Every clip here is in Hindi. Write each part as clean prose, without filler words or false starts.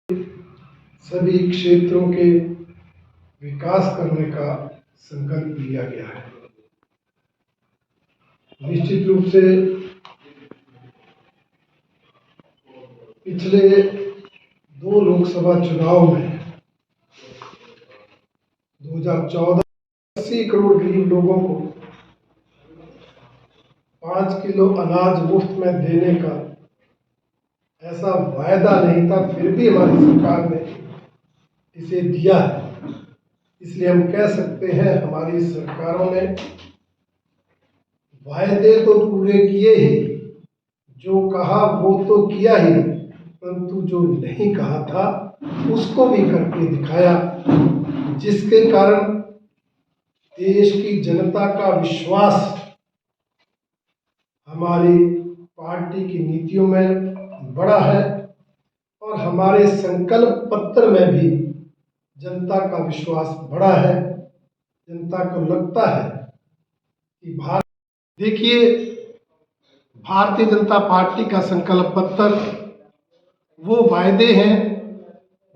सभी क्षेत्रों के विकास करने का संकल्प लिया गया है। निश्चित रूप से पिछले 2 लोकसभा चुनाव में 2014 80 करोड़ गरीब लोगों को 5 किलो अनाज मुफ्त में देने का ऐसा वायदा नहीं था, फिर भी हमारी सरकार ने इसे दिया है। इसलिए हम कह सकते हैं हमारी सरकारों ने वायदे तो पूरे किए ही, जो कहा वो तो किया ही, परंतु जो नहीं कहा था उसको भी करके दिखाया, जिसके कारण देश की जनता का विश्वास हमारी पार्टी की नीतियों में बढ़ा है और हमारे संकल्प पत्र में भी जनता का विश्वास बढ़ा है। जनता को लगता है कि भारतीय जनता पार्टी का संकल्प पत्र वो वायदे हैं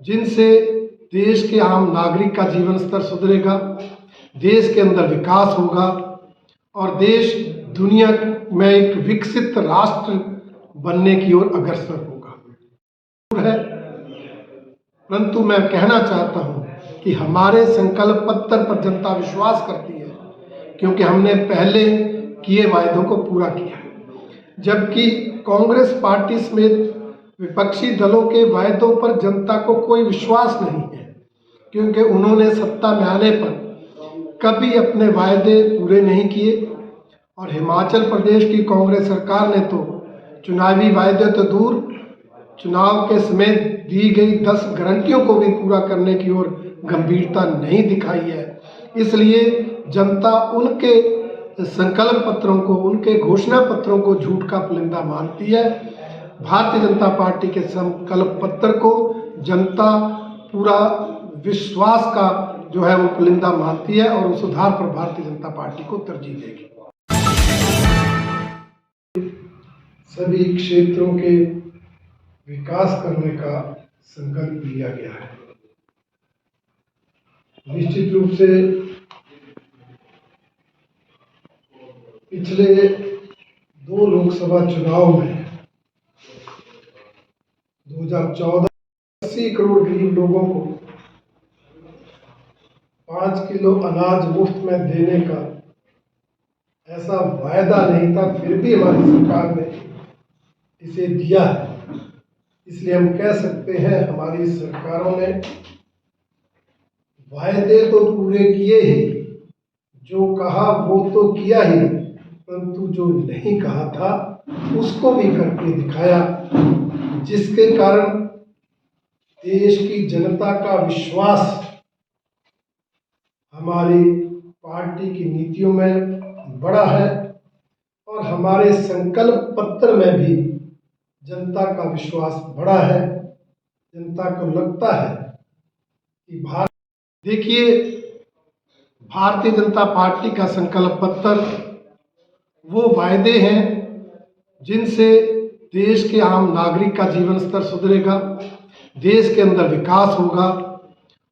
जिनसे देश के आम नागरिक का जीवन स्तर सुधरेगा, देश के अंदर विकास होगा और देश दुनिया में एक विकसित राष्ट्र बनने की ओर अग्रसर होगा। परंतु मैं कहना चाहता हूं कि हमारे संकल्प पत्र पर जनता विश्वास करती है, क्योंकि हमने पहले किए वायदों को पूरा किया है। जबकि कांग्रेस पार्टी समेत विपक्षी दलों के वायदों पर जनता को कोई विश्वास नहीं है, क्योंकि उन्होंने सत्ता में आने पर कभी अपने वायदे पूरे नहीं किए और हिमाचल प्रदेश की कांग्रेस सरकार ने तो चुनावी वायदे तो दूर, चुनाव के समय दी गई 10 गारंटियों को भी पूरा करने की ओर गंभीरता नहीं दिखाई है। इसलिए जनता उनके संकल्प पत्रों को, उनके घोषणा पत्रों को झूठ का पुलिंदा मानती है। भारतीय जनता पार्टी के संकल्प पत्र को जनता पूरा विश्वास का जो है वो पुलिंदा मानती है और उस सुधार पर भारतीय जनता पार्टी को तरजीह देगी। सभी क्षेत्रों के विकास करने का संकल्प लिया गया है। निश्चित रूप से पिछले 2 लोकसभा चुनाव में 2014 80 करोड़ गरीब लोगों को 5 किलो अनाज मुफ्त में देने का ऐसा वायदा नहीं था, फिर भी हमारी सरकार ने इसे दिया है। इसलिए हम कह सकते हैं हमारी सरकारों ने वायदे तो पूरे किए ही, जो कहा वो तो किया ही, परंतु जो नहीं कहा था उसको भी करके दिखाया, जिसके कारण देश की जनता का विश्वास हमारी पार्टी की नीतियों में बढ़ा है और हमारे संकल्प पत्र में भी जनता का विश्वास बढ़ा है। जनता को लगता है कि भारतीय जनता पार्टी का संकल्प पत्र वो वायदे हैं जिनसे देश के आम नागरिक का जीवन स्तर सुधरेगा, देश के अंदर विकास होगा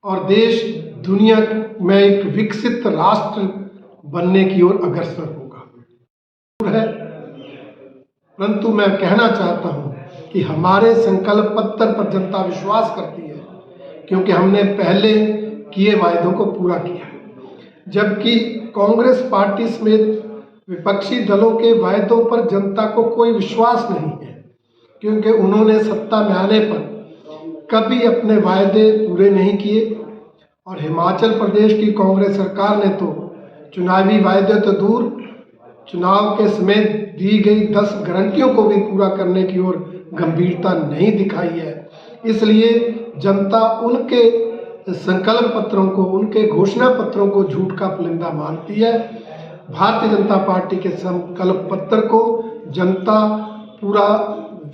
और देश दुनिया में एक विकसित राष्ट्र बनने की ओर अग्रसर होगा। परंतु मैं कहना चाहता हूं कि हमारे संकल्प पत्र पर जनता विश्वास करती है, क्योंकि हमने पहले किए वायदों को पूरा किया है। जबकि कांग्रेस पार्टी समेत विपक्षी दलों के वायदों पर जनता को कोई विश्वास नहीं है, क्योंकि उन्होंने सत्ता में आने पर कभी अपने वायदे पूरे नहीं किए और हिमाचल प्रदेश की कांग्रेस सरकार ने तो चुनावी वायदे तो दूर, चुनाव के समय दी गई 10 गारंटियों को भी पूरा करने की ओर गंभीरता नहीं दिखाई है। इसलिए जनता उनके संकल्प पत्रों को, उनके घोषणा पत्रों को झूठ का पुलिंदा मानती है। भारतीय जनता पार्टी के संकल्प पत्र को जनता पूरा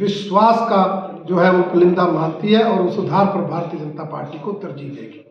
विश्वास का जो है वो पुलिंदा मानती है और उस सुधार पर भारतीय जनता पार्टी को तरजीह देगी।